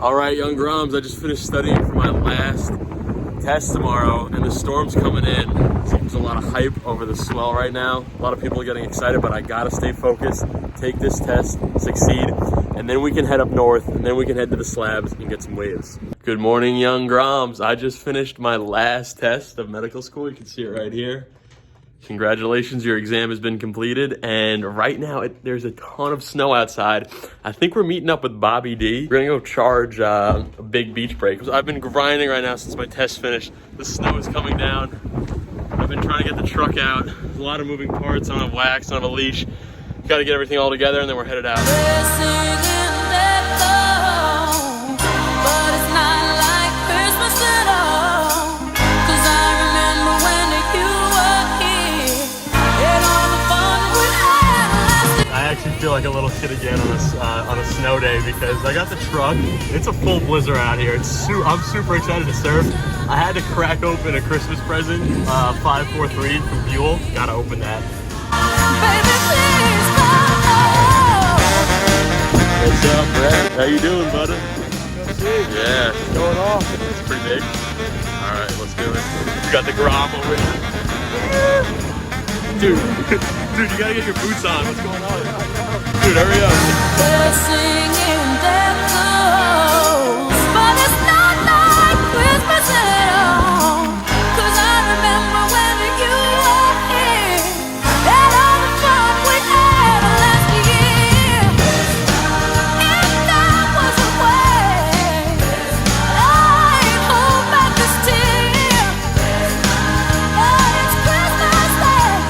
All right, young Groms, I just finished studying for my last test tomorrow, and the storm's coming in. Seems a lot of hype over the swell right now. A lot of people are getting excited, but I gotta stay focused, take this test, succeed, and then we can head up north, and then we can head to the slabs and get some waves. Good morning, young Groms. I just finished my last test of medical school. You can see it right here. Congratulations, your exam has been completed, and right now there's a ton of snow outside. I think we're meeting up with Bobby D. We're gonna go charge a big beach break. I've been grinding right now since my test finished. The snow is coming down. I've been trying to get the truck out. There's a lot of moving parts. I don't have wax, I don't have a leash. Gotta get everything all together, and then we're headed out. I actually feel like a little kid again on a snow day because I got the truck. It's a full blizzard out here. I'm super excited to surf. I had to crack open a Christmas present, 543 from Buell. Gotta open that. What's up, Brett? How you doing, buddy? Yeah, it's going off. It's pretty big. All right, let's do it. We got the Grom over here. Dude, you gotta get your boots on. What's going on? Dude, hurry up. We're singing their songs, but it's not like Christmas at all. 'Cause I remember when you were here, and all the fun we had last year. If that was a way, I'd hold back this tear. But it's Christmas Day.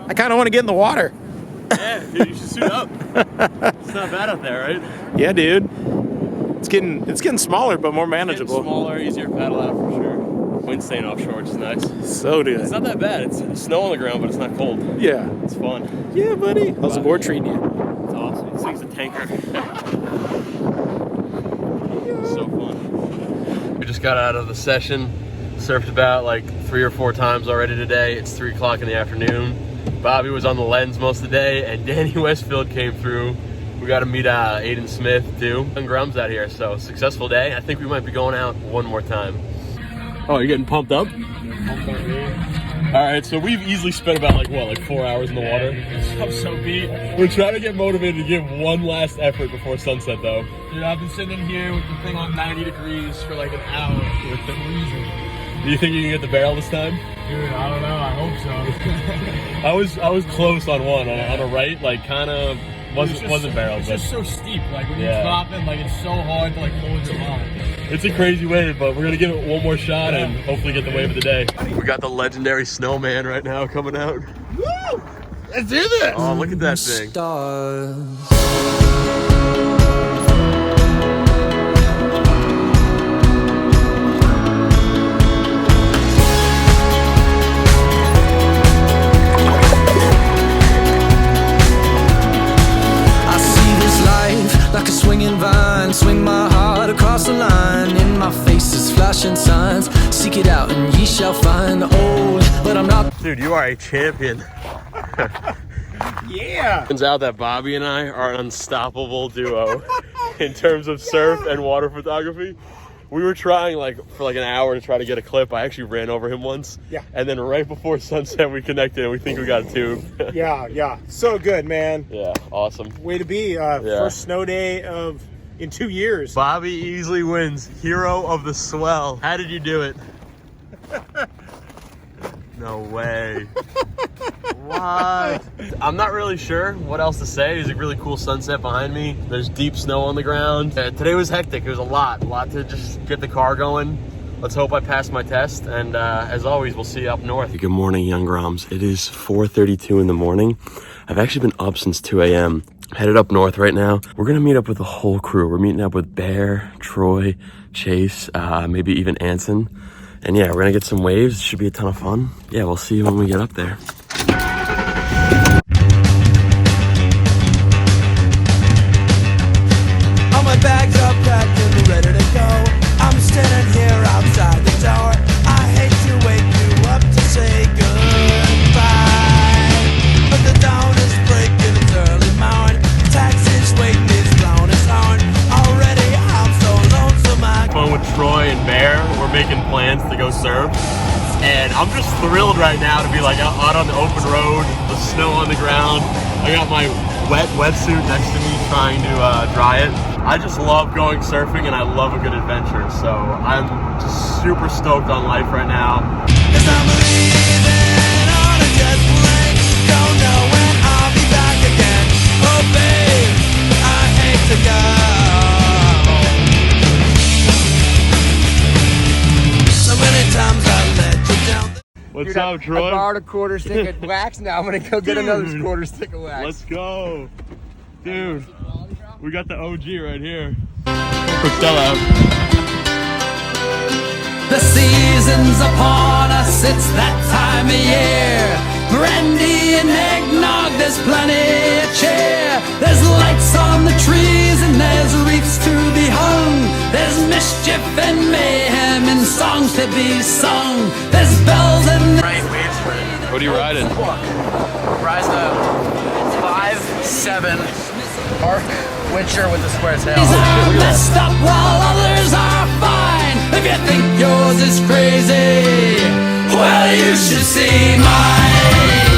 I kind of want to get in the water. Yeah, dude, you should suit up. It's not bad up there, right? Yeah, dude. It's getting smaller, but more manageable. Smaller, easier to paddle out for sure. Wind staying offshore, which is nice. So good. It's not that bad. It's snow on the ground, but it's not cold. Yeah. It's fun. Yeah, buddy. How's the board treating you? It's awesome. This thing's a tanker. So fun. We just got out of the session. Surfed about like 3 or 4 times already today. It's 3 o'clock in the afternoon. Bobby was on the lens most of the day, and Danny Westfield came through. We got to meet Aiden Smith too. And Grum's out here, so successful day. I think we might be going out one more time. Oh, you're getting pumped up? Pumped up, yeah. All right, so we've easily spent about like 4 hours in the water. I'm so beat. We're trying to get motivated to give one last effort before sunset, though. Dude, I've been sitting in here with the thing on 90 degrees for like an hour with the reason. Do you think you can get the barrel this time? Dude, I don't know. I hope so. I was close on one on a right, like kind of wasn't barrel. It's but just so steep. Like when you're dropping, like it's so hard to like hold your line. It's a crazy wave, but we're gonna give it one more shot and hopefully get the wave of the day. We got the legendary snowman right now coming out. Woo! Let's do this! Oh, look at that thing. Like a swinging vine, swing my heart across the line. In my face is flashing signs. Seek it out and ye shall find. Old, but I'm not. Dude, you are a champion. Yeah. Turns out that Bobby and I are an unstoppable duo in terms of surf and water photography. We were trying for an hour to try to get a clip. I actually ran over him once. Yeah. And then right before sunset, we connected and we think we got a tube. Yeah. So good, man. Yeah, awesome. Way to be. First snow day in 2 years. Bobby easily wins. Hero of the swell. How did you do it? No way. What? I'm not really sure what else to say. There's a really cool sunset behind me. There's deep snow on the ground. Today was hectic. It was a lot to just get the car going. Let's hope I pass my test. And as always, we'll see you up north. Good morning, Young Groms. It is 4:32 in the morning. I've actually been up since 2 a.m. Headed up north right now. We're gonna meet up with the whole crew. We're meeting up with Bear, Troy, Chase, maybe even Anson. And yeah, we're gonna get some waves. It should be a ton of fun. Yeah, we'll see you when we get up there. All my bags are packed and ready to go. I'm standing here outside the door. I hate to wake you up to say goodbye, but the dawn is breaking, it's early morning. Taxi's waiting, it's blown his horn. Already I'm so lonesome. Fun with Troy and Bear. We're making plans to go surf. And I'm just thrilled right now to be like out on the open road, the snow on the ground. I got my wet wetsuit next to me trying to dry it. I just love going surfing and I love a good adventure. So I'm just super stoked on life right now. 'Cause I'm leaving on a jet plane. Don't know when I'll be back again. Oh babe, I hate to go. So many times I let you down. What's Dude, up, Troy? I borrowed a quarter stick of wax. Now I'm gonna go get another quarter stick of wax. Let's go. Dude, we got the OG right here. Coachella. The season's upon us, it's that time of year. Brandy and eggnog, there's plenty of cheer. There's lights on the trees and there's wreaths to be hung. There's mischief and mayhem and songs to be sung. There's bells and... What are you riding? Rise the 5.7 Arc Witcher with the square tail. These are messed up while others are fine. If you think yours is crazy, well, you should see mine.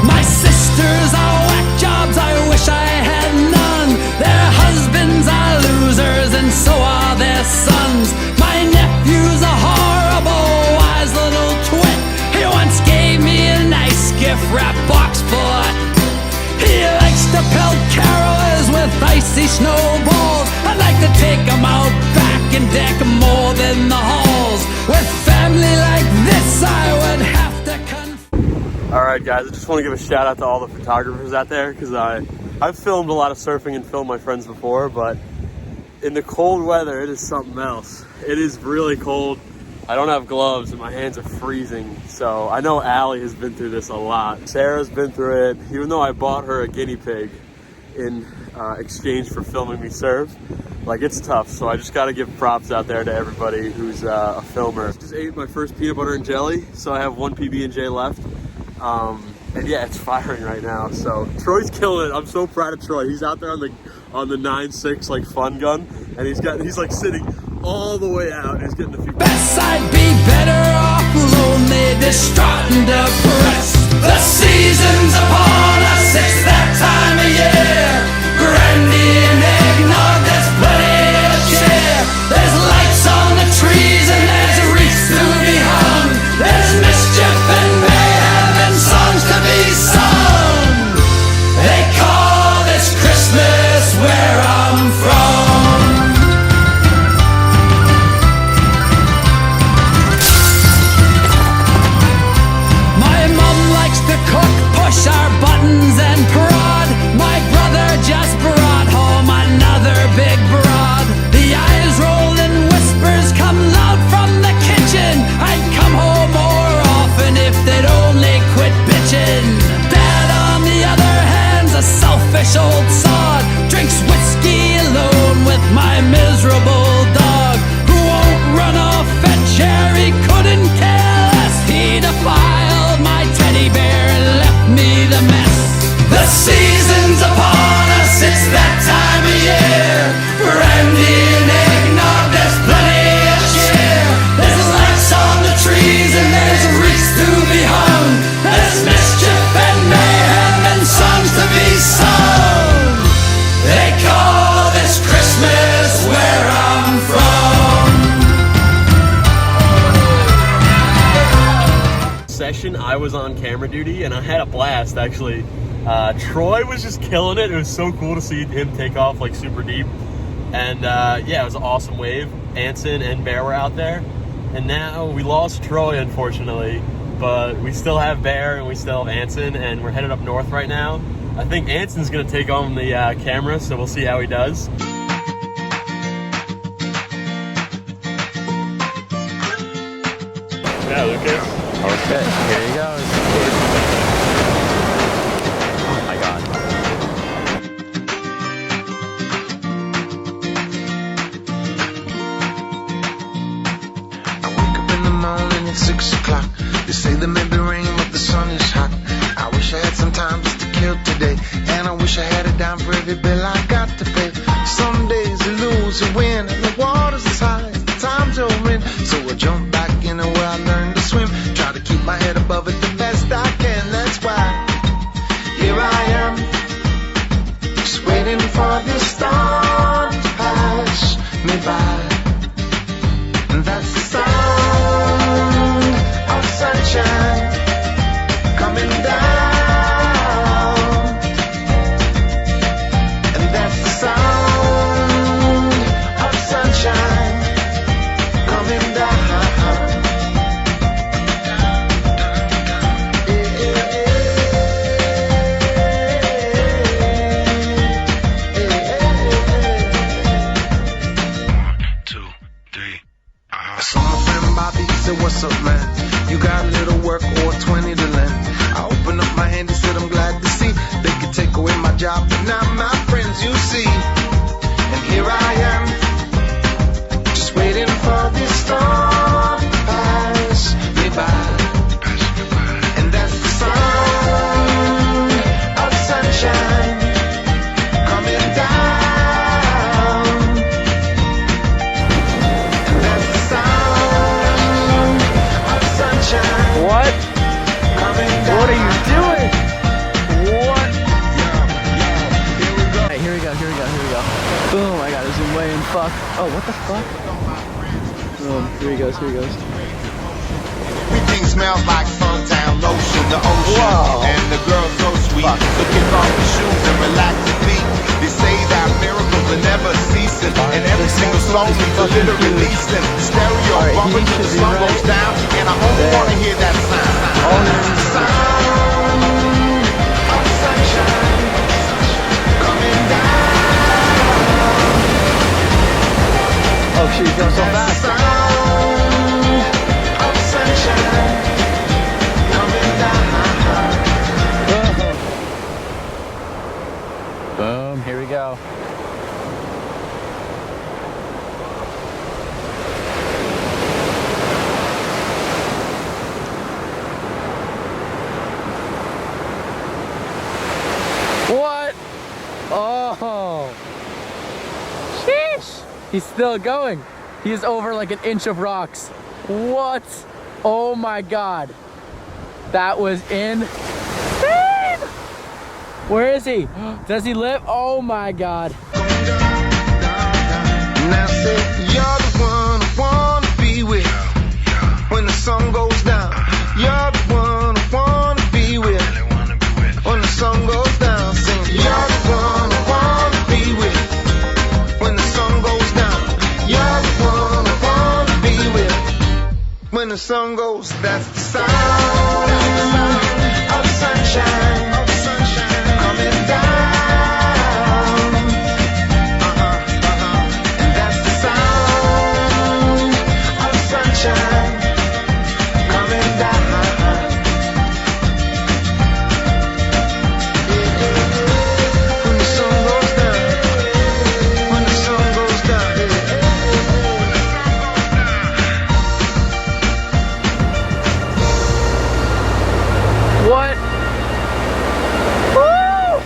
My sisters are whack jobs, I wish I had none. Their husbands are losers and so are their sons. My nephew's a horrible, wise little twit. He once gave me a nice gift wrap box full of. He likes to pelt carolers with icy snowballs. I'd like to take him out back and deck more than the halls. With family like this, I would have to All right, guys, I just want to give a shout out to all the photographers out there because I've filmed a lot of surfing and filmed my friends before, but in the cold weather, it is something else. It is really cold. I don't have gloves and my hands are freezing. So I know Allie has been through this a lot. Sarah's been through it, even though I bought her a guinea pig in exchange for filming me surf. Like, it's tough. So I just got to give props out there to everybody who's a filmer. Just ate my first peanut butter and jelly. So I have one PB&J left. And yeah, it's firing right now. So Troy's killing it. I'm so proud of Troy. He's out there on the 9.6 like fun gun, and he's like sitting all the way out. And he's getting a few. best I'd be better off lonely, distraught and depressed. The season's upon us, it's that time of year. Brandy and eggnog, there's plenty of cheer. There's lights on the trees and there's wreaths to be hung. There's mischief and mayhem and songs to be sung. They call this Christmas where I'm from. My mom likes to cook, push our buttons and prod. My brother just brought home location, I was on camera duty, and I had a blast, actually. Troy was just killing it. It was so cool to see him take off, like, super deep. And, yeah, it was an awesome wave. Anson and Bear were out there. And now we lost Troy, unfortunately. But we still have Bear, and we still have Anson, and we're headed up north right now. I think Anson's going to take on the camera, so we'll see how he does. Yeah, Lucas. Okay, here he goes. Oh my god. I wake up in the morning at 6 o'clock. They say there may be rain, but the sun is hot. I wish I had some time just to kill today, and I wish I had a dime for every bill I got to pay. Some days you lose, you win, and the water's as high as the times you're in. So I jump back in where I learned to swim. Try to keep my head above it the best I can. That's why here I am, just waiting for this storm to pass me by. And that's the sound of sunshine coming down. And that's the sound of sunshine coming down. I saw my friend Bobby, he said, what's up, man? You got a little work or 20 to lend? I opened up my hand, he said, I'm glad to see they could take away my job, but not my friends, you see. And here I am, just waiting for this storm to pass me by. And that's the sound of sunshine coming down. And that's the sound of sunshine. What? Coming down. What are you doing? What? Here we go. Hey, here we go, here we go, here we go. Boom, I got to zoom way in. Fuck. Oh, what the fuck? Boom, here he goes, here he goes. Everything smells like suntan lotion, the ocean, Whoa. and the girl so sweet. Fuck. So kick off your shoes and relax your feet. They say that miracles are never ceasing, and every single song needs a little releasing. Stereo Alright, bumping he till the should be sun right goes down, and I only there. wanna hear that sound. That's the sound of sunshine coming down. Oh shit, he's going so That's fast. the sound of sunshine coming down. Boom, here we go. What? Oh. Sheesh. He's still going. He's over like an inch of rocks. What? Oh my god. That was insane. Where is he? Does he live? Oh my god. Now say you're the one I wanna be with when the sun goes down. You're the one I wanna be with when the sun goes down. Sing, you're the one I wanna be with when the sun goes down. You're the one I wanna be with when the sun goes. That's the sound of sunshine coming down. And that's the sound of sunshine coming down. When the sun goes down, when the sun goes down. What? Woo!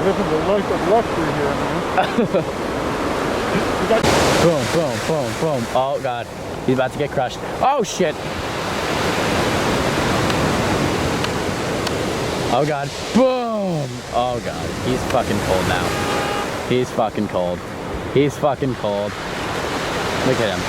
Living the life of luxury here, man. Boom, boom, boom, boom. Oh god. He's about to get crushed. Oh shit. Oh God. Boom. Oh God. He's fucking cold now. He's fucking cold. He's fucking cold. Look at him.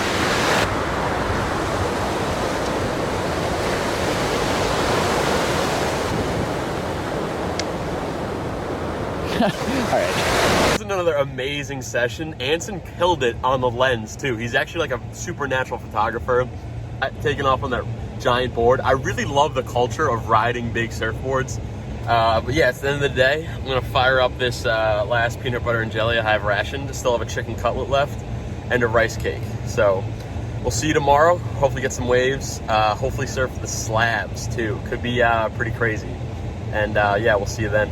All right. This is another amazing session. Anson killed it on the lens too. He's actually like a supernatural photographer, taking off on that giant board. I really love the culture of riding big surfboards. But yeah, it's the end of the day. I'm gonna fire up this last peanut butter and jelly I have rationed. I still have a chicken cutlet left and a rice cake. So we'll see you tomorrow. Hopefully get some waves. Hopefully surf the slabs too. Could be pretty crazy. And yeah, we'll see you then.